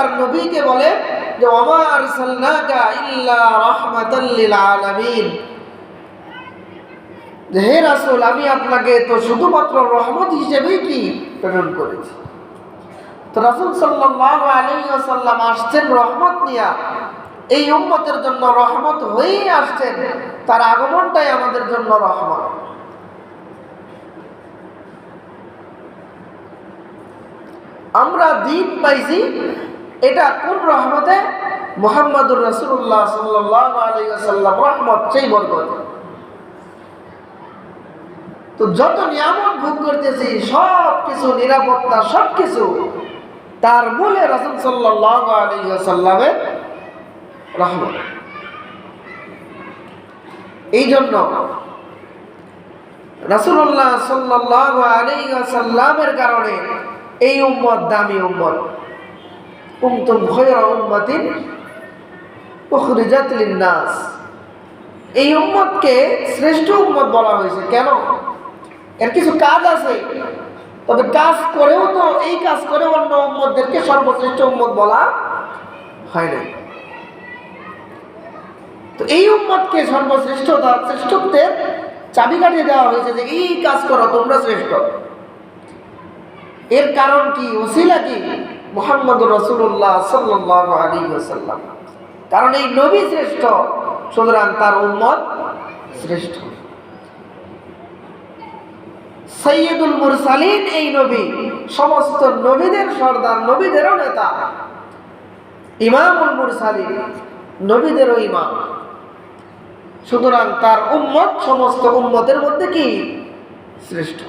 তার নবীকে বলে যে ওমা আরসালনাকা ইল্লা রাহমাতাল লিল আলামিন, যে হে রাসূল আমি আপনাকে তো শুধুমাত্র রহমত হিসেবেই কি প্রেরণ করেছি। তো রাসূল সাল্লাল্লাহু আলাইহি ওয়াসাল্লাম আসছেন রহমত নিয়ে, এই উম্মতের জন্য রহমত হয়েই আসছেন, তার আগমনটাই আমাদের জন্য রহমত। আমরা দিন পাইছি, এটা কোন রহমতে? মুহাম্মদুর রাসূলুল্লাহ সাল্লাল্লাহু আলাইহি ওয়াসাল্লাম রহমত, সেই বরকত। তো যত নিয়ামত ভোগ করতেছি সব কিছু, নিরাপত্তা সব কিছু, তার মূলে রাসূল সাল্লাল্লাহু আলাইহি ওয়াসাল্লামের রহমত। এই জন্য রাসূলুল্লাহ সাল্লাল্লাহু আলাইহি ওয়াসাল্লামের কারণে এই উম্মত দামি উম্মত। কুনতুম খায়রা উম্মাতিন উখরিজাত লিন-নাস, এই উম্মতকে শ্রেষ্ঠ উম্মত বলা হয়েছে। কেন? এর কিছু কাজ আছে, তবে কাজ করেও তো, এই কাজ করে অন্য উম্মতদেরকে সর্বশ্রেষ্ঠ উম্মত বলা হয় না। তো এই উম্মতকে সর্বশ্রেষ্ঠতা, শ্রেষ্ঠত্বের চাবিকাঠি দেওয়া হয়েছে যে এই কাজ করো, তোমরা শ্রেষ্ঠ। এর কারণ কি? ওসিলা কি? মুহাম্মদুর রাসূলুল্লাহ সাল্লাল্লাহু আলাইহি ওয়াসাল্লাম। কারণ এই নবী শ্রেষ্ঠ, সুতরাং তার উম্মত শ্রেষ্ঠ। সাইয়্যিদুল মুরসালিন এই নবী, সমস্ত নবীদের সর্দার, নবীদেরও নেতা। ইমামুল মুরসালিন, নবীদেরও ইমাম। সুতরাং তার উম্মত সমস্ত উম্মতের মধ্যে কি? শ্রেষ্ঠ।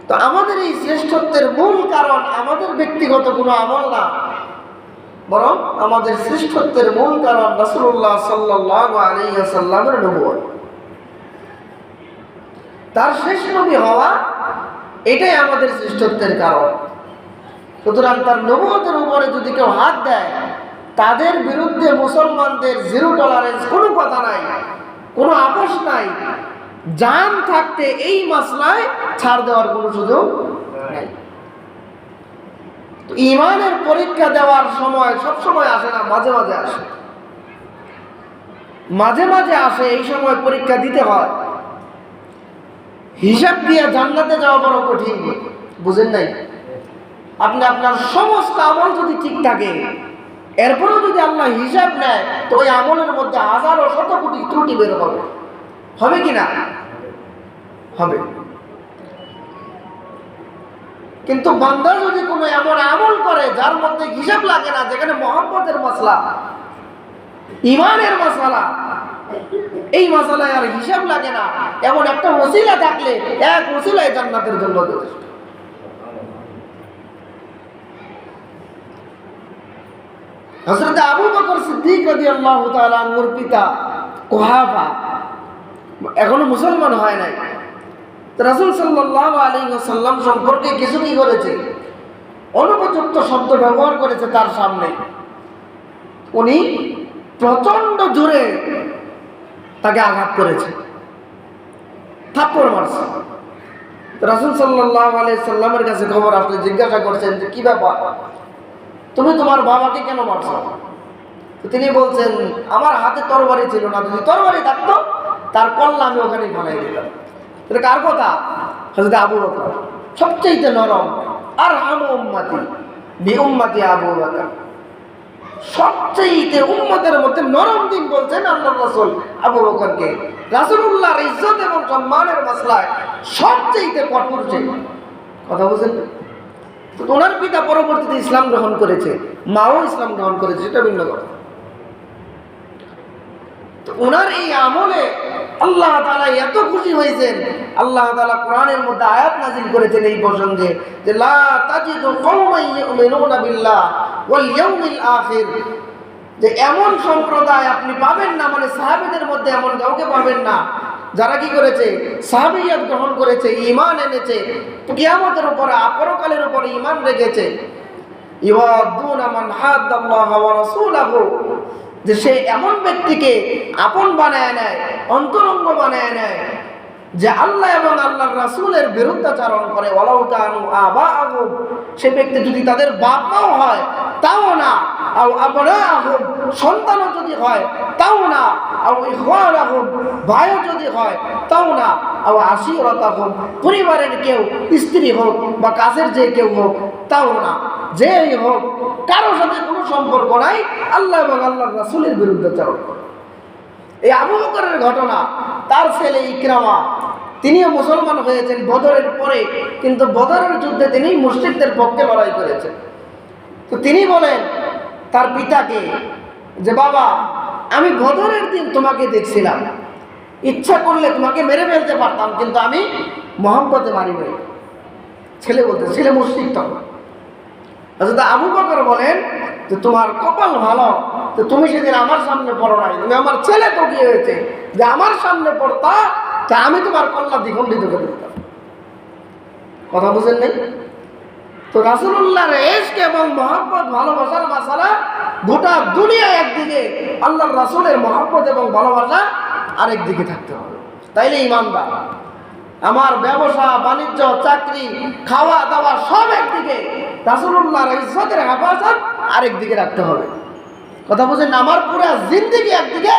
তো আমাদের এই শ্রেষ্ঠত্বের মূল কারণ আমাদের ব্যক্তিগত কোনো আমল না, বরং আমাদের শ্রেষ্ঠত্বের মূল কারণ রাসূলুল্লাহ সাল্লাল্লাহু আলাইহি ওয়াসাল্লামের নবুয়ত। তার শেষ নবী হওয়া, এটাই আমাদের শ্রেষ্ঠত্বের কারণ। সুতরাং তার নবুয়তের উপরে যদি কেউ হাত দেয়, তাদের বিরুদ্ধে মুসলমানদের জিরো টলারেন্স, কোনো কথা নাই, কোনো আপোষ নাই। জান থাকতে এই মাসলায় ছাড় দেওয়ার কোনো সুযোগ নাই। তো ঈমানের পরীক্ষা দেওয়ার সময় সব সময় আসে না, মাঝে মাঝে আসে। মাঝে মাঝে আসে, এই সময় পরীক্ষা দিতে হয়। হিসাব দিয়ে জান্নাতে যাওয়া বড় কঠিন, বুঝেন নাই? আপনি আপনার সমস্ত আমল যদি ঠিক থাকে, এরপরেও যদি আল্লাহ হিসাব নেয়, তো ওই আমলের মধ্যে হাজারো শত কোটি ত্রুটি বের হবে। হবে কি না? হবে। কিন্তু বান্দা যদি কোনো এমন আমল করে যার মধ্যে হিসাব লাগে না, যেখানে মহব্বতের মাসলা, ঈমানের মাসলা, এই মাসলায় আর হিসাব লাগে না, এমন একটা ওসিলা থাকলে এক ওসিলায় জান্নাতের জন্য যথেষ্ট। হযরত আবু বকর সিদ্দিক রাদিয়াল্লাহু তাআলা আনহুর পিতা কুহাফা এখনো মুসলমান হয় নাই। রাসূল সাল্লাল্লাহু আলাইহি ওয়াসাল্লাম সম্পর্কে কিছু কি করেছে? অনুপযুক্ত শব্দ ব্যবহার করেছে তার সামনে। উনি প্রচন্ড জোরে তাকে আঘাত করেছে, থাপ্পড় মারছে। রাসূল সাল্লাল্লাহু আলাইহি ওয়াসাল্লামের কাছে খবর আসলে জিজ্ঞাসা করছেন যে কি ব্যাপার, তুমি তোমার বাবাকে কেন মারছো? তিনি বলছেন আমার হাতে তরবারি ছিল না, যদি তরবারি থাকতো তার কল্লা আমি ওখানেই ফেলাই দিতাম। এটা কার কথা? হযরত আবু বকর, সবচেয়ে নরম। আর হামু উম্মতি বি উম্মতি আবু বকর, সবচেয়ে উম্মতের মধ্যে নরম দিন বলছেন আল্লাহর রাসূল আবু বকরকে। রাসূলুল্লাহর ইজ্জত এবং সম্মানের মাসলায় সবচেয়ে কঠোর যে কথা বলেন। তো ওনার পিতা পরবর্তীতে ইসলাম গ্রহণ করেছে, মাও ইসলাম গ্রহণ করেছে, সেটা ভিন্ন কথা। তো ওনার এই আমলে আল্লাহ তাআলা এত খুশি হয়েছেন, আল্লাহ তাআলা কোরআনের মধ্যে আয়াত নাযিল করেছেন এই প্রসঙ্গে যে লা তাজিদু কওমান ইউমিনুনা বিল্লাহ ওয়াল ইয়াউমিল আখির, যে এমন সম্প্রদায় আপনি পাবেন না, মানে সাহাবীদের মধ্যে এমন কাউকে পাবেন না যারা কি করেছে? সাহাবিয়ত গ্রহণ করেছে, ঈমান এনেছে, কিয়ামতের উপরে, পরকালের উপরে ঈমান রেখেছে। ইওয়াদুনা মান হাদাল্লাহ ওয়া রাসূলাহু, যে সে এমন ব্যক্তিকে আপন বানায় নেয়, অন্তরঙ্গ বানায় নেয়, যে আল্লাহ এবং আল্লাহর রাসূলের বিরুদ্ধাচরণ করে, ওয়ালাউ কানু আবাআহুম, সে ব্যক্তি যদি তাদের বাপ মাও হয় তাও না, আও আবনাআহুম, সন্তানও যদি হয় তাও না, আও ইখওয়ানাহুম, ভাইও যদি হয় তাও না, আও আশিরাতাহুম, পরিবারের কেউ, স্ত্রী হোক বা কাছের যে কেউ হোক তাও না, যেই হোক কারোর সাথে কোনো সম্পর্ক নাই, আল্লাহ এবং আল্লাহর রাসূলের বিরুদ্ধাচরণ করে। এই আবু বকরের ঘটনা, তার ছেলে ইকরামা তিনিও মুসলমান হয়েছেন বদরের পরে, কিন্তু বদরের যুদ্ধে তিনি মুশরিকদের পক্ষে লড়াই করেছেন। তো তিনি বলেন তার পিতাকে যে বাবা, আমি বদরের দিন তোমাকে দেখছিলাম, ইচ্ছা করলে তোমাকে মেরে ফেলতে পারতাম, কিন্তু আমি মহব্বতে মারি নাই। ছেলে বলতে, ছেলে মুশরিক তখন। হযরত আবু বকর বলেন যে তোমার কপাল ভালো, তো তুমি সেদিন আমার সামনে পড়ো নাই, তুমি আমার ছেলে তো কি হয়েছে যে আমার সামনে পড়তা, তা আমি তোমার কল্লা দ্বিখণ্ডিত করে দিতাম। কথা বুঝেন নাই? তো রাসূলুল্লাহর ইশক এবং মহব্বত, ভালোবাসার মাসালা গোটা দুনিয়া একদিকে, আল্লাহর রাসূলের মহব্বত এবং ভালোবাসা আরেক দিকে থাকতে হবে, তাইলে ঈমানদার। আমার ব্যবসা বাণিজ্য চাকরি খাওয়া দাওয়া সব একদিকে, রাসূলুল্লাহর ইজ্জতের হেফাজত আরেক দিকে রাখতে হবে। কথা বুঝেন? আমার পুরো জিন্দেগি একদিকে,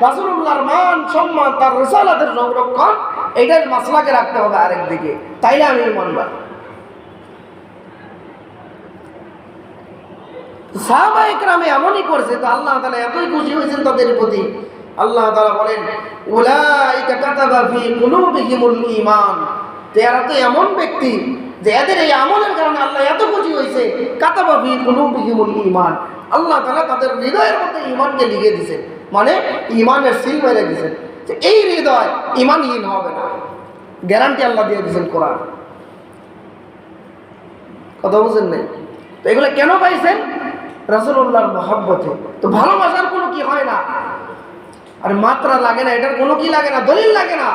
রাসূলুল্লাহর মান সম্মান, তার রিসালাতের সংরক্ষণ, এইটার মাসলাকে রাখতে হবে আরেক দিকে, তাইলে আমি ঈমানদার। সাহাবায়ে কেরাম এমনই করছে, তো আল্লাহ তাআলা এতই খুশি হয়েছেন তাদের প্রতি, আল্লাহ তাআলা বলেন উলাইকা কাতাবা ফি কুলুবিহিমুল ঈমান, যে এরা তো এমন ব্যক্তি যে এদের এই আমলের কারণে আল্লাহ এত খুশি হয়েছে। কাতাবা ফি কুলুবিহিমুল ঈমান, আল্লাহ তাআলা তাদের হৃদয়ের মধ্যে ঈমানকে লিখে দিয়েছেন, মানে ঈমানের সিল মেরে দিয়েছেন যে এই হৃদয় ঈমানহীন হবে না, গ্যারান্টি আল্লাহ দিয়ে দিয়েছেন কোরআন। কথা বুঝেন নাই? তো এগুলো কেন পাইছেন? রাসূলুল্লাহর মহব্বতে। তো ভালোবাসার কোনো কি হয় না, আর মাত্রা লাগে না, এটার কোনো কি লাগে না, দলিল লাগে না।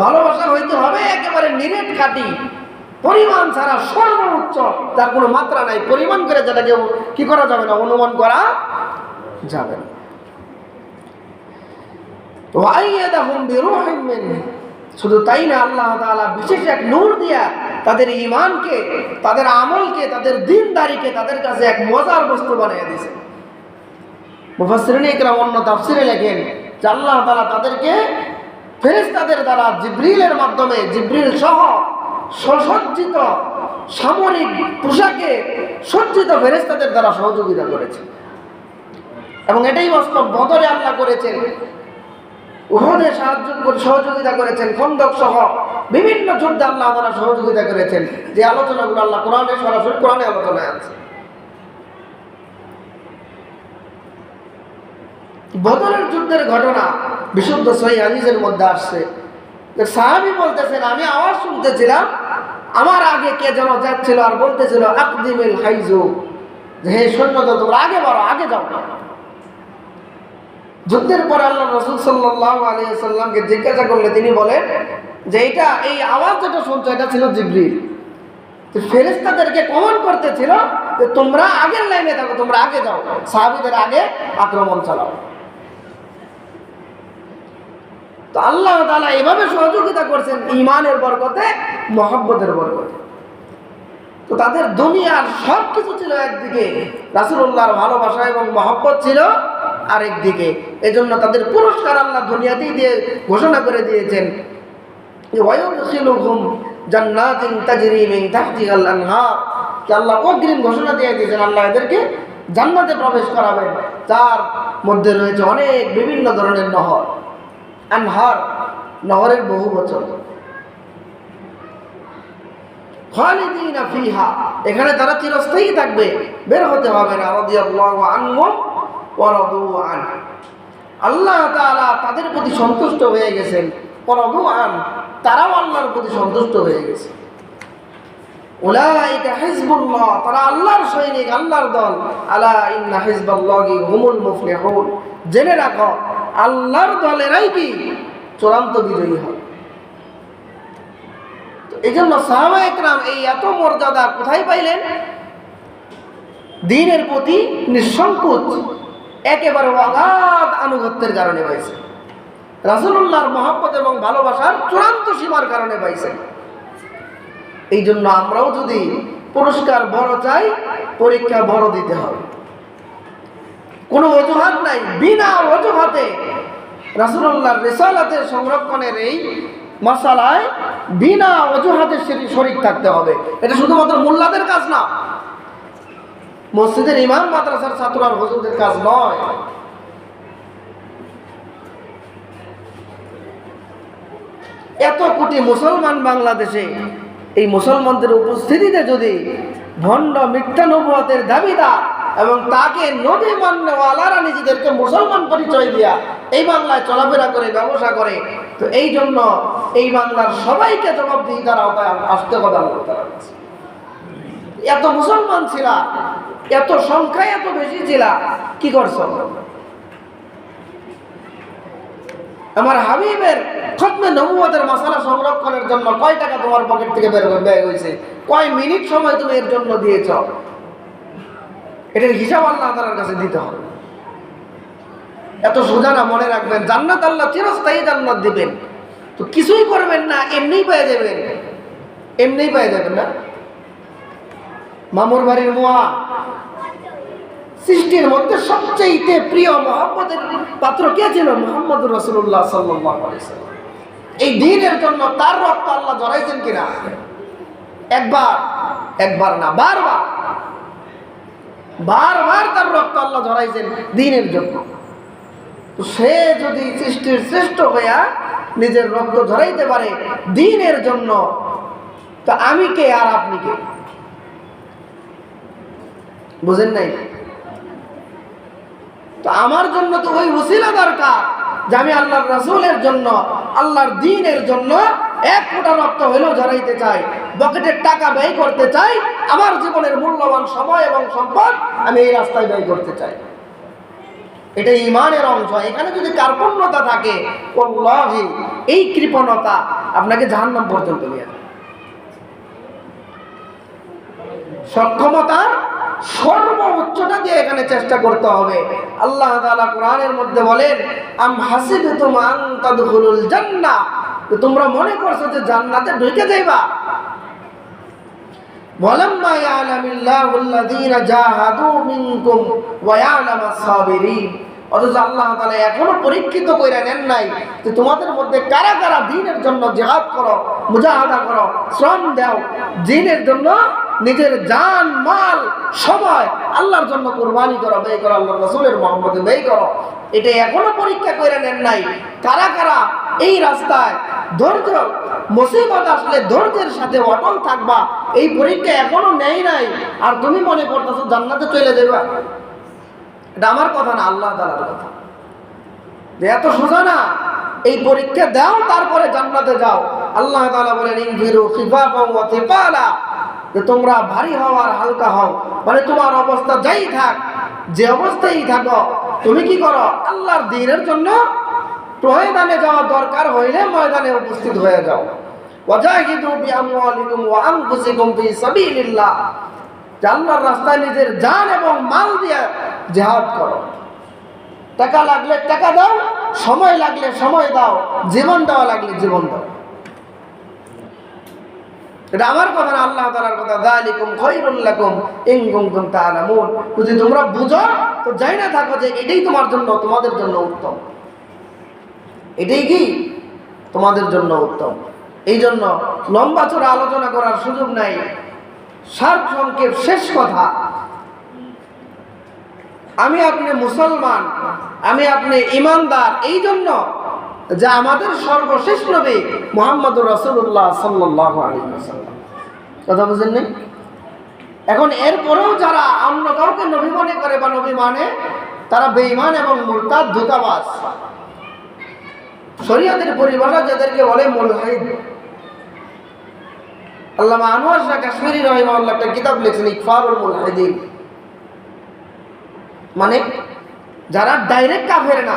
ভালোবাসা হইতে হবে একেবারে নিরেট খাঁটি, পরিমাণ ছাড়া সর্বোচ্চ, তার কোনো মাত্রা নাই, পরিমাণ করে যেটাকে কি করা যাবে না, অনুমান করা যাবে না। তো আইয়াদাহুম বিরূহিম মিনহু, শুধু তাই না, আল্লাহ তাআলা বিশেষ এক নূর দিয়া তাদের ঈমানকে, তাদের আমলকে, তাদের দ্বীনদারিকে তাদের কাছে এক মজার বস্তু বানিয়ে দিয়েছেন। মুফাসসিরিন ইকরাম অন্য তাফসিরে লেখেন যে আল্লাহ তাআলা তাদেরকে ফেরেশতাদের দ্বারা, জিবরিলের মাধ্যমে, জিবরিল সহ সুসজ্জিত সামরিক পোশাকে সজ্জিত ফেরেশতাদের দ্বারা সহযোগিতা করেছে। এবং এটাই বাস্তব, বদরে আল্লাহ করেছেন, উহুদে সহযোগিতা করেছেন, খন্দক সহ বিভিন্ন যুদ্ধে আল্লাহ তাআলা সহযোগিতা করেছেন, যে আলোচনাগুলো আল্লাহ কোরআনে, সরাসরি কোরআনে আলোচনায় আছে। বদরের যুদ্ধের ঘটনা বিশুদ্ধ সহিহ হাদিসের মধ্যে আসছে যে সাহাবী বলতেছেন, আমি আওয়াজ শুনতেছিলাম, আমার আগে কে যেন যাচ্ছিল আর বলতেছিল আকদিমিল হাইজু, যে হে সৈন্যদল তোমরা আগে বাড়ো, আগে যাও। যুদ্ধের পরে আল্লাহ রাসূল সাল্লাল্লাহু আলাইহি ওয়াসাল্লামকে জিজ্ঞাসা করলে তিনি বলেন যে এটা, এই আওয়াজ যেটা শুনছো এটা ছিল জিবরিল। তো ফেরেশতাদেরকে কমান করতেছিল যে তোমরা আগের লাইনে থাকো, তোমরা আগে যাও, সাহাবীদের আগে আক্রমণ চালাও। তো আল্লাহ তাআলা এভাবে সহযোগিতা করছেন ঈমানের বরকতে, মহব্বতের বরকতে। তো তাদের দুনিয়ার সব কিছু ছিল একদিকে, রাসূলুল্লাহর ভালোবাসা এবং মহব্বত ছিল আরেক দিকে। এজন্য তাদের পুরস্কার আল্লাহ দুনিয়াতেই দিয়ে ঘোষণা করে দিয়েছেন, ওয়ায়ুদখিলুহুম জান্নাতিন তাজরি মিন তাহতিহাল আনহার, যে আল্লাহ অগ্রিম ঘোষণা দিয়ে দিয়েছেন, আল্লাহ এদেরকে জান্নাতে প্রবেশ করাবেন, যার মধ্যে রয়েছে অনেক বিভিন্ন ধরনের নহর। আনহার, নহরের বহু বচন। খালিদিনা ফিহা, এখানে তারা চিরস্থায়ী থাকবে, বের হতে হবে না। রাদিয়াল্লাহু আনহুম ওয়া রাদু আন, আল্লাহ তাআলা তাদের প্রতি সন্তুষ্ট হয়ে গেছেন। ওয়া রাদু আন, তারাও আল্লাহর প্রতি সন্তুষ্ট হয়ে গেছে। উলাইকা হিজবুল্লাহ, তারা আল্লাহর সৈনিক, আল্লাহর দল। আলা ইন্না হিজবাল্লাহি হুমুল মুফলিহুন, জেনে রাখো আল্লাহর দলেরাই কি চূড়ান্ত বিজয়ী হয়। এই জন্য সাহাবায়ে কেরাম এই এত মর্যাদা কোথায় পাইলেন? দ্বীনের প্রতি নিঃসংকোচ, একেবারে অগাধ আনুগত্যের কারণে পাইছে। রাসূলুল্লাহর মহব্বত এবং ভালোবাসার চূড়ান্ত সীমার কারণে পাইছেন। এই জন্য আমরাও যদি পুরস্কার বড় চাই, পরীক্ষা বড় দিতে হবে। কোনো অজুহাত নাই, বিনা অজুহাতে রাসূলুল্লাহর রিসালাতের সংরক্ষণের এই মাসালায় বিনা অজুহাতে শরীক থাকতে হবে। এটা শুধুমাত্র মোল্লাদের কাজ না, মসজিদের ইমাম, মাদ্রাসার ছাত্র আর হুজুরদের কাজ নয়। এত কোটি মুসলমান বাংলাদেশে, এই মুসলমানদের উপস্থিতিতে যদি ভণ্ড মিথ্যা নবুয়তের দাবিদার এবং তাকে নবী মান্যওয়ালারা নিজেদেরকে মুসলমান পরিচয় দিয়া এই বাংলায় চলাফেরা করে, ব্যবসা করে, তো এই জন্য এই বাংলার সবাইকে জবাবদিহিতার আওতায় আসতে হবে আল্লাহ তাআলার কাছে। এত মুসলমান ছিল, এত সংখ্যায় এত বেশি ছিল, কি করছো? আমার হাবিবের খতমে নবুয়তের মাসালা সংরক্ষণের জন্য কয় টাকা তোমার পকেট থেকে ব্যয় হয়েছে? কয় মিনিট সময় তুমি এর জন্য দিয়েছ? এটার হিসাব আল্লাহ তাআলার কাছে দিতে হবে। এত সোজা না, মনে রাখবেন, জান্নাত আল্লাহ চিরস্থায়ী জান্নাত দিবেন, তো কিছুই করবেন না, এমনিই পেয়ে যাবেন, এমনিই পেয়ে যাবেন না। মামুর বাড়ির মুয়া সৃষ্টির মধ্যে সবচেয়ে প্রিয় মহব্বতের পাত্র কে ছিল? মুহাম্মদুর রাসূলুল্লাহ সাল্লাল্লাহু আলাইহি ওয়াসাল্লাম। এই দ্বীনের জন্য তার রক্ত আল্লাহ ঝরাইছেন কিনা? একবার না, বারবার তার রক্ত আল্লাহ ঝরাইছেন দ্বীনের জন্য। তো সে যদি সৃষ্টির শ্রেষ্ঠ হইয়া নিজের রক্ত ঝরাইতে পারে দ্বীনের জন্য, তো আমি কে আর আপনি কে? বুঝেন নাই? তো আমার জন্য তো ওই ওসিলা দরকার যে আমি আল্লাহর রাসূলের জন্য, আল্লাহর দ্বীনের জন্য এক ফোঁটা রক্ত হইলেও ঝরাইতে চাই, পকেটের টাকা ব্যয় করতে চাই, আমার জীবনের মূল্যবান সময় এবং সম্পদ আমি এই রাস্তায় ব্যয় করতে চাই। এটা ঈমানের অংশ। এখানে যদি কার্পণ্যতা থাকে, ওয়াল্লাহি এই কৃপণতা আপনাকে জাহান্নাম পর্যন্ত নিয়ে যাবে। সক্ষমতার সর্বোচ্চটা দিয়ে এখানে চেষ্টা করতে হবে। আল্লাহ তাআলা কোরআনের মধ্যে বলেন, আম হাসিবতুম আন তাদখুলুল জান্নাহ, তোমরা মনে করছো যে জান্নাতে ঢুকে যাইবা? ওয়ালাম্মা ইয়ালামিল্লাহুল্লাযীনা জাহাদু মিনকুম ওয়া ইয়ালামাস সাবিরিন, অথচ আল্লাহ তাআলা এখনো পরীক্ষিত কইরা নেন নাই যে তোমাদের মধ্যে কারা কারা দ্বীনের জন্য জিহাদ করো, মুজাহাদা করো, শ্রম দাও, দ্বীনের জন্য নিজের জান, মাল, সময় আল্লাহর জন্য কুরবানি করো, ব্যয় করো, আল্লাহর রাসূলের মহব্বতে ব্যয় করো। এটা এখনো পরীক্ষা করে নেন নাই কারা কারা এই রাস্তায় ধৈর্য, মুসিবত আসলে ধৈর্যের সাথে অটল থাকবা, এই পরীক্ষা এখনো নেই নাই। আর তুমি মনে করতেছো জান্নাতে চলে যাবা। এটা আমার কথা না, আল্লাহ তাআলার কথা। এত সোজা না, এই পরীক্ষা দাও তারপরে জান্নাতে যাও। আল্লাহ তাআলা বলেন, ইনফিরু খিফাফান ওয়া থিকালা, যে তোমরা ভারী হও আর হালকা হও, মানে তোমার অবস্থা যাই থাক, যে অবস্থায় থাকো, তুমি কি করো? আল্লাহর দ্বীনের জন্য ময়দানে যাওয়া দরকার হইলে ময়দানে উপস্থিত হয়ে যাও। ওয়াজাহিদু বিআমওয়ালিকুম ওয়া আনফুসিকুম ফি সাবিলিল্লাহ, আল্লাহর রাস্তায় নিজের জান এবং মাল দিয়ে জিহাদ করো। টাকা লাগলে টাকা দাও, সময় লাগলে সময় দাও, জীবন দেওয়া লাগলে জীবন দাও। এটা আমার কথা না, আল্লাহ তাআলার কথা। যালিকুম খায়রুল লাকুম ইন কুনতুম তা'লামুন, যদি তোমরা বুঝো তো যাই না থাকো যে এটাই তোমার জন্য, তোমাদের জন্য উত্তম, এটাই কি তোমাদের জন্য উত্তম। এই জন্য লম্বা চড়া আলোচনা করার সুযোগ নাই। সার সংক্ষেপ শেষ কথা, আমি আপনি মুসলমান, আমি আপনি ইমানদার এই জন্য যে আমাদের সর্বশেষ নবী মুহাম্মদুর রাসূলুল্লাহ সাল্লাল্লাহু আলাইহি ওয়াসাল্লাম। কথা বুঝেন না? এখন এরপরেও যারা অন্য কাউকে নবী মনে করে বা নবী মানে, তারা বেঈমান এবং মুরতাদ, ধোঁকাবাজ। শরীয়তের পরিভাষা যাদেরকে বলে মুলহিদ। আল্লামা আনোয়ার শাহ কাশ্মীরি রাহিমাহুল্লাহ একটা কিতাব লিখছেন, ইকফারুল মুলহিদিন, মানে যারা ডাইরেক্ট কাফের না,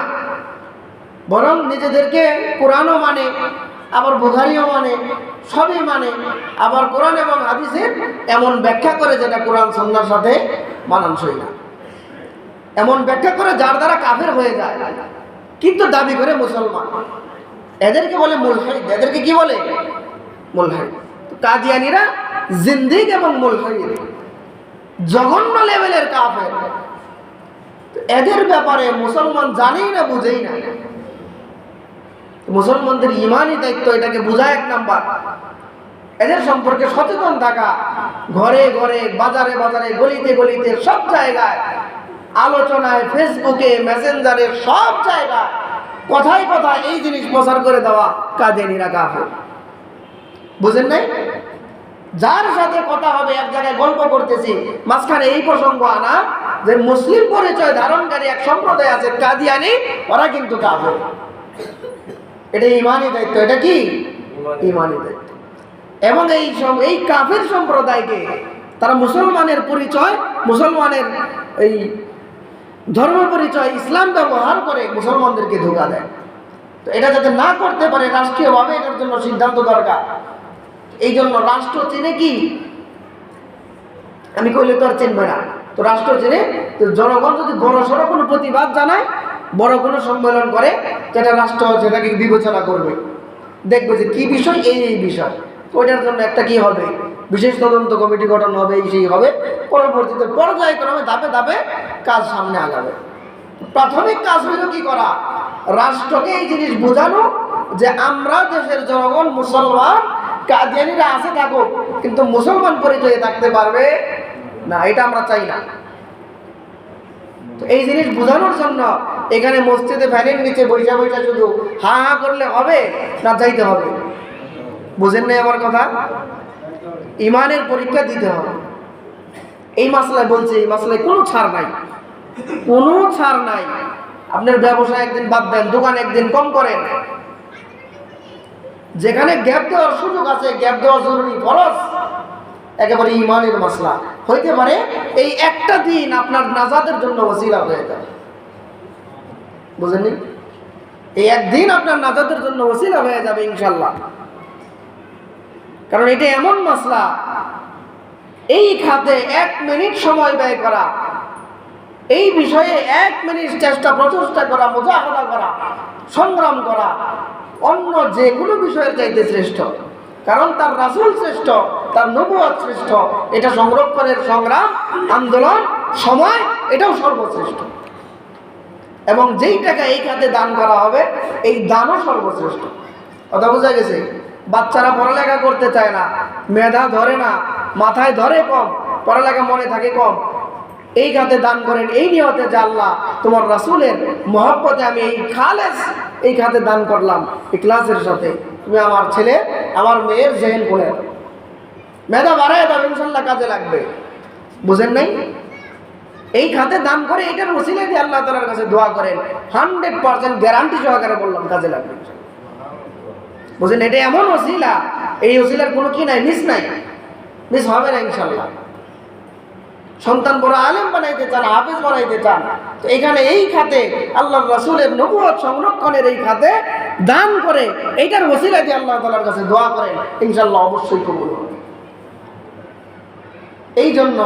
বরং নিজেদেরকে কোরআনও মানে, আবার বুখারীও মানে, সবই মানে, আবার কোরআন এবং হাদিসের এমন ব্যাখ্যা করে যেটা কোরআন সুন্নাহর সাথে মানানসই না, এমন ব্যাখ্যা করে যার দ্বারা কাফের হয়ে যায়। কিন্তু দাবি করে মুসলমান। এদেরকে বলে মুলহিদ। এদেরকে কি বলে? মুলহিদ। কাদিয়ানীরা জিন্দিক এবং মুলহিদ, জঘন্য লেভেলের কাফের। এদের ব্যাপারে মুসলমান জানেই না, বুঝেই না। মুসলমানদের ইমানই দায়িত্ব এটাকে বোঝায়। 1 নাম্বার, এদের সম্পর্কে সচেতন থাকা। ঘরে ঘরে, বাজারে বাজারে, গলিতে গলিতে, সব জায়গায় আলোচনায়, ফেসবুকে, মেসেঞ্জারে, সব জায়গায় কথায় কথায় এই জিনিস প্রচার করে দেওয়া কাদিয়ানীরা কাফের। বুঝেন নাই? যার সাথে কথা হবে, এক জায়গায় গল্প করতেছি, মাঝখানে এই প্রসঙ্গ আনা যে মুসলিম পরিচয় ধারণকারী এক সম্প্রদায় আছে কাদিয়ানী, ওরা কিন্তু কাফের। এটা ইমানি দায়িত্ব। এটা কি? ইমানি দায়িত্ব। এবং এই কাফের সম্প্রদায়কে তারা মুসলমানের পরিচয়, মুসলমানের এই ধর্ম পরিচয় ইসলাম ব্যবহার করে মুসলমানদেরকে ধোঁকা দেয়। তো এটা যাতে না করতে পারে রাষ্ট্রীয়ভাবে এটার জন্য সিদ্ধান্ত দরকার। এই জন্য রাষ্ট্র চেনে কি? আমি কইলে তো আর চিনবে না। তো রাষ্ট্র চেনে, তো জনগণ যদি বড় সড়ো কোনো প্রতিবাদ জানায়, বড় কোনো সম্মেলন করে, যেটা রাষ্ট্র সেটাকে বিবেচনা করবে, দেখবে যে কি বিষয়, এই বিষয়। ওইটার জন্য একটা কি হবে, বিশেষ তদন্ত কমিটি গঠন হবে, সেই হবে। পরবর্তীতে পর্যায়ক্রমে ধাপে ধাপে কাজ সামনে আগাবে। প্রাথমিক কাজ হলো কি করা? রাষ্ট্রকে এই জিনিস বোঝানো যে আমরা দেশের জনগণ মুসলমান, কাদিয়ানীরা আছে থাকুক, কিন্তু মুসলমান পরিচয়ে থাকতে পারবে না, এটা আমরা চাই না। এই জিনিস বোঝানোর জন্য এখানে মসজিদে ফ্যানের নিচে বৈশা বৈশা শুধু হা হা করলে হবে না, যাইতে হবে। বুঝেন নাই আমার কথা? ইমানের পরীক্ষা দিতে হবে। এই মাসলায় বলছে, এই মাসলায় কোনো ছাড় নাই, কোনো ছাড় নাই। আপনার ব্যবসা একদিন বাদ দেন, দোকান একদিন কম করেন। যেখানে গ্যাপ দেওয়ার সুযোগ আছে, গ্যাপ দেওয়া জরুরি, ফরজ, একেবারে ইমানের মাসলা হইতে পারে। এই একটা দিন আপনার নাজাতের জন্য ওসিলা হয়ে যাবে। বুঝেননি? এই একদিন আপনার নাজাতের জন্য ওসিলা হয়ে যাবে ইনশাল্লাহ। কারণ এটা এমন মাসলা, এই খাতে 1 মিনিট সময় ব্যয় করা, এই বিষয়ে 1 মিনিট চেষ্টা প্রচেষ্টা করা, মুজাহাদা করা, সংগ্রাম করা অন্য যে কোনো বিষয়ের চাইতে শ্রেষ্ঠ। কারণ তার রাসূল শ্রেষ্ঠ, তার নবুয়ত শ্রেষ্ঠ। এটা সংরক্ষণের সংগ্রাম, আন্দোলন, সময়, এটাও সর্বশ্রেষ্ঠ। এবং যেই টাকা এই খাতে দান করা হবে, এই দানও সর্বশ্রেষ্ঠ। কথা বোঝা গেছে? বাচ্চারা পড়ালেখা করতে চায় না, মেধা ধরে না, মাথায় ধরে কম, পড়ালেখা মনে থাকে কম। এই খাতে দান করেন এই নিয়তে যে আল্লাহ তোমার রাসূলের মহব্বতে আমি এই খালেস এই খাতে দান করলাম, ইখলাসের সাথে। তুমি আমার ছেলে, আমার মেয়ের জেহেন করে মেধা বাড়ায় দাও, ইনশাল্লাহ কাজে লাগবে। বুঝেন নাই? এই খাতে দান করে এটার ওসিলা দিয়ে আল্লাহ তাআলার কাছে দোয়া করেন, 100% গ্যারান্টি সহকারে বললাম কাজে লাগবে। বুঝেন? এটা এমন ওসিলা, এই ওসিলার কোনো কি নাই, মিস নাই, মিস হবে না ইনশাল্লাহ। সন্তান বড় আলেম বানাইতে চান, হাফেজ বানাইতে চান, তো এখানে এই খাতে আল্লাহর রাসূলের নবুয়ত সংরক্ষণের এই খাতে দান করে এইটার ওসিলা দিয়ে আল্লাহ তাআলার কাছে দোয়া করেন, ইনশাআল্লাহ অবশ্যই কবুল হবে। এই জন্য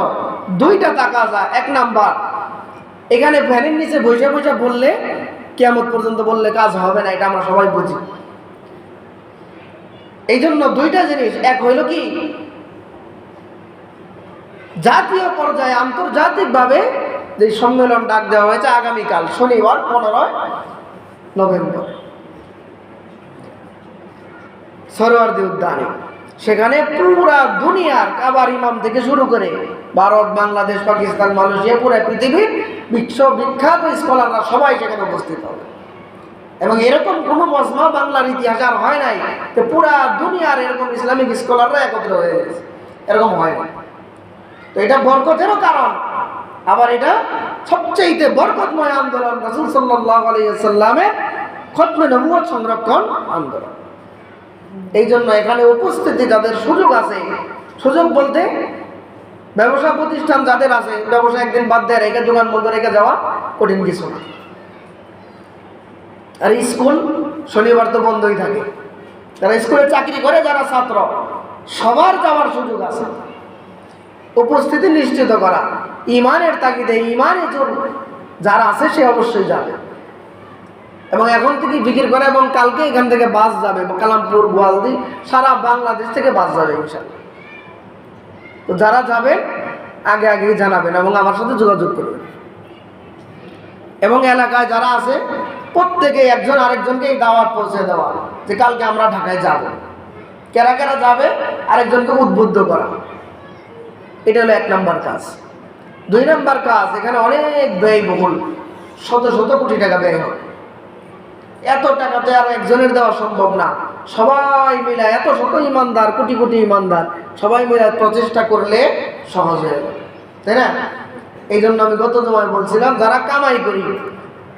2টা তাকাজা। 1 নাম্বার, এখানে ফ্যানের নিচে বসে বসে বললে, কিয়ামত পর্যন্ত বললে কাজ হবে না, এটা আমরা সবাই বুঝি। এই জন্য 2টা জিনিস। এক হইল কি, জাতীয় পর্যায়ে আন্তর্জাতিকভাবে যে সম্মেলন ডাক দেওয়া হয়েছে আগামীকাল শনিবার 15 নভেম্বর সরোয়ার্দী উদ্যানে, সেখানে পুরা দুনিয়ার কাবার ইমাম থেকে শুরু করে ভারত, বাংলাদেশ, পাকিস্তান, মালয়েশিয়া, পুরা পৃথিবীর বিশ্ববিখ্যাত স্কলাররা সবাই সেখানে উপস্থিত হবে। এবং এরকম কোনো মজমা বাংলার ইতিহাসে আর হয় নাই যে পুরা দুনিয়ার এরকম ইসলামিক স্কলাররা একত্র হয়ে গেছে, এরকম হয় না। তো এটা বরকতেরও কারণ, আবার এটা সবচেয়ে বরকতময় আন্দোলন, রাসূল সাল্লাল্লাহু আলাইহি ওয়াসাল্লামের খতমে নবুয়ত সংরক্ষণ আন্দোলন। এই জন্য এখানে উপস্থিতি যাদের সুযোগ আছে, সুযোগ বলতে ব্যবসা প্রতিষ্ঠান যাদের আছে, ব্যবসা একদিন বাদ দেয় রেখে, দোকান বন্ধ রেখে যাওয়া কঠিন কিছু না। আর স্কুল শনিবার তো বন্ধই থাকে, যারা স্কুলে চাকরি করে, যারা ছাত্র, সবার যাওয়ার সুযোগ আছে। উপস্থিতি নিশ্চিত করা ইমানের তাগিদে, ইমানে জোর যারা আছে সে অবশ্যই যাবে। এবং এখন থেকে বিক্রি করে, এবং কালকে এখান থেকে বাস যাবে কালামপুর, গোয়ালদি, সারা বাংলাদেশ থেকে বাস যাবে ইনশাআল্লাহ। তো যারা যাবেন আগে আগে জানাবেন এবং আমার সাথে যোগাযোগ করবেন। এবং এলাকায় যারা আছে প্রত্যেকে একজন আরেকজনকে এই দাওয়াত পৌঁছে দেওয়া যে কালকে আমরা ঢাকায় যাব। কারা কারা যাবে আরেকজনকে উদ্বুদ্ধ করা, এটা হলো 1 নম্বর কাজ। 2 নম্বর কাজ, এখানে অনেক ব্যয়বহুল, শত শত কোটি টাকা ব্যয় হবে। এত টাকা তো আর একজনের দেওয়া সম্ভব না। সবাই মিলে, এত শত ইমানদার, কোটি কোটি ইমানদার, সবাই মিলে প্রচেষ্টা করলে সহজ হয়ে যাবে, তাই না? এই জন্য আমি গত জমায় বলছিলাম, যারা কামাই করি,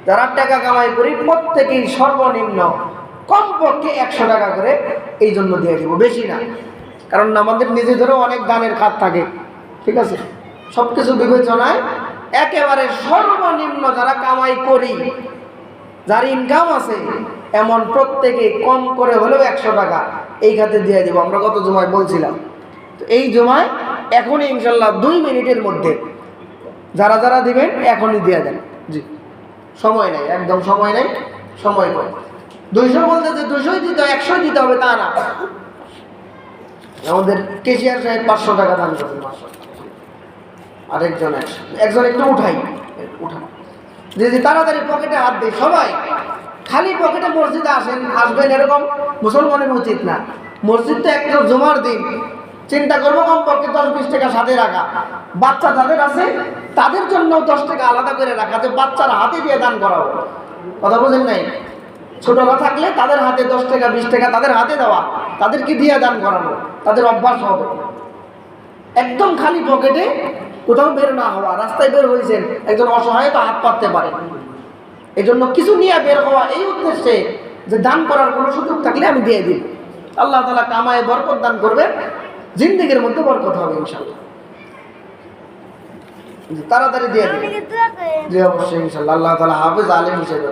যারা টাকা কামাই করি, প্রত্যেকেই সর্বনিম্ন কমপক্ষে 100 টাকা করে এই জন্য দিয়ে দিব, বেশি না। কারণ আমাদের নিজেদেরও অনেক দানের খাত থাকে, ঠিক আছে? সব কিছু বিবেচনায় একেবারে সর্বনিম্ন যারা কামাই করি, যার ইনকাম আছে, এমন প্রত্যেকে কম করে হলেও 100 টাকা এই খাতে দিয়ে দিব। আমরা গত জমায় বলছিলাম। তো এই জমায় এখনই ইনশাল্লাহ 2 মিনিটের মধ্যে যারা যারা দিবেন এখনই দিয়ে দেন। জি, সময় নেই, একদম সময় নেই, সময় কম। 200 বলতে যে 200 দিতে হবে, 100 দিতে হবে তা না। আমাদের কেশিয়ার সাহেব 500 টাকা দান করবেন, 500, আরেকজন 100, একজন একটু উঠান যে তাড়াতাড়ি পকেটে হাত দেয়। সবাই খালি পকেটে মসজিদে আসবেন এরকম মুসলমানের উচিত না। মসজিদ তো একটা জুমার দিন, চিন্তা করবো কমপক্ষে 10-20 টাকা সাথে রাখা। বাচ্চা যাদের আছে তাদের জন্য 10 টাকা আলাদা করে রাখা, যে বাচ্চার হাতে দিয়ে দান করাবো। কথা বোঝেন নাই? ছোটরা থাকলে তাদের হাতে 10 টাকা 20 টাকা তাদের হাতে দেওয়া, তাদেরকে দিয়ে দান করানো, তাদের অভ্যাস হবে। একদম খালি পকেটে কোথাও বের না হওয়া। রাস্তায় বের হয়েছেন, একজন অসহায় তো হাত পাততে পারে, এই জন্য কিছু নিয়ে বের হওয়া, এই উদ্দেশ্যে যে দান করার কোনো সুযোগ থাকলে আমি দিয়ে দিই। আল্লাহ তাআলা কামায় বরকত দান করবেন, জিন্দেগির মধ্যে বরকত হবে ইনশাআল্লাহ। তাড়াতাড়ি দিয়ে দিন। জি অবশ্যই ইনশাআল্লাহ। আল্লাহ তাআলা হাফেজ আলেম হিসেবে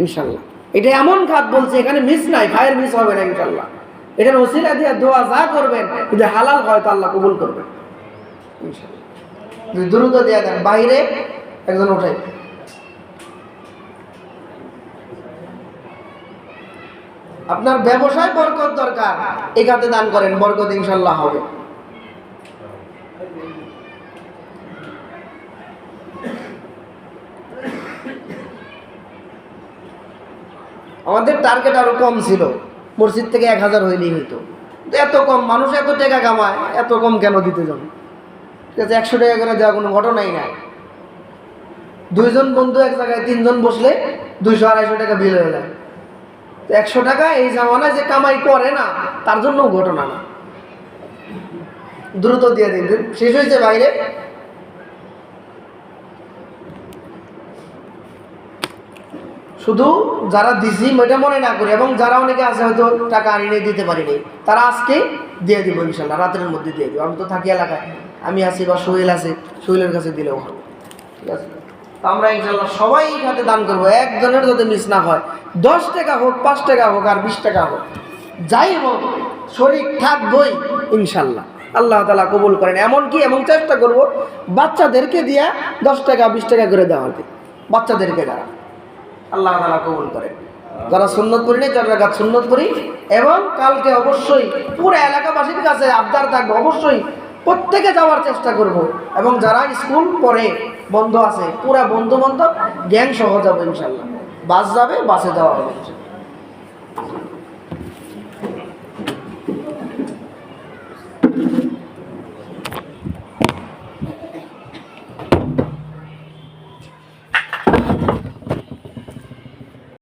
ইনশাআল্লাহ। এটা এমন কাজ বলছে, এখানে মিস নাই, ভাইয়ের মিস হবে না ইনশাআল্লাহ। এটার ওসিলা দিয়ে দোয়া যা করবেন যদি হালাল হয় তো আল্লাহ কবুল করবেন ইনশাআল্লাহ। দ্রুত দিয়ে দেন। বাইরে একজন ওঠাই। আপনার ব্যবসায় বরকত দরকার, এই খাতে দান করেন, বরকত ইনশাআল্লাহ হবে। আমাদের টার্গেট আরো কম ছিল, মসজিদ থেকে 1000 হইলেই হইতো। এত কম মানুষ এত টাকা কামায়, এত কম কেন দিতে যান? ঠিক আছে, 100 টাকা করে দেওয়া কোনো ঘটনাই নাই। 2 জন বন্ধু এক জায়গায় 3 জন বসলে 200-250 টাকা বিল হয়ে যায়। 100 টাকা এই জামানায় যে কামাই করে না তার জন্য ঘটনা না। দ্রুত দিয়ে দিন, শেষ হয়েছে বাইরে। শুধু যারা দিছি ওইটা মনে না করি, এবং যারা অনেকে আছে হয়তো টাকা আনিয়ে দিতে পারিনি, তারা আজকে দিয়ে দিব ইনশাল্লাহ, রাতের মধ্যে দিয়ে দিব। আমি তো থাকি এলাকায়, আমি আছি বা সোহেল আছে, সোহেলের কাছে দিলেও হবে, ঠিক আছে? তো আমরা ইনশাল্লাহ সবাই এই খাতে দান করবো, একজনের যাতে মিস না হয়। 10 টাকা হোক, 5 টাকা হোক, আর 20 টাকা হোক, যাই হোক শরীর থাকবই ইনশাল্লাহ। আল্লাহ তাআলা কবুল করেন। এমনকি এমন চেষ্টা করব বাচ্চাদেরকে দিয়া 10 টাকা 20 টাকা করে দেওয়া হবে, বাচ্চাদেরকে দ্বারা। আল্লাহ তাআলা কবুল করেন। যারা সুন্নত করি না, 4 রাকাত সুন্নত করি। এবং কালকে অবশ্যই পুরো এলাকাবাসীর কাছে আবদার থাকবে, অবশ্যই প্রত্যেকে যাওয়ার চেষ্টা করব। এবং যারা স্কুল পড়ে বন্ধ আছে, পুরা বন্ধু বান্ধব গ্যাং সহ যাবো ইনশাল্লাহ। বাস যাবে, বাসে যাওয়া হবে ইনশাল্লাহ।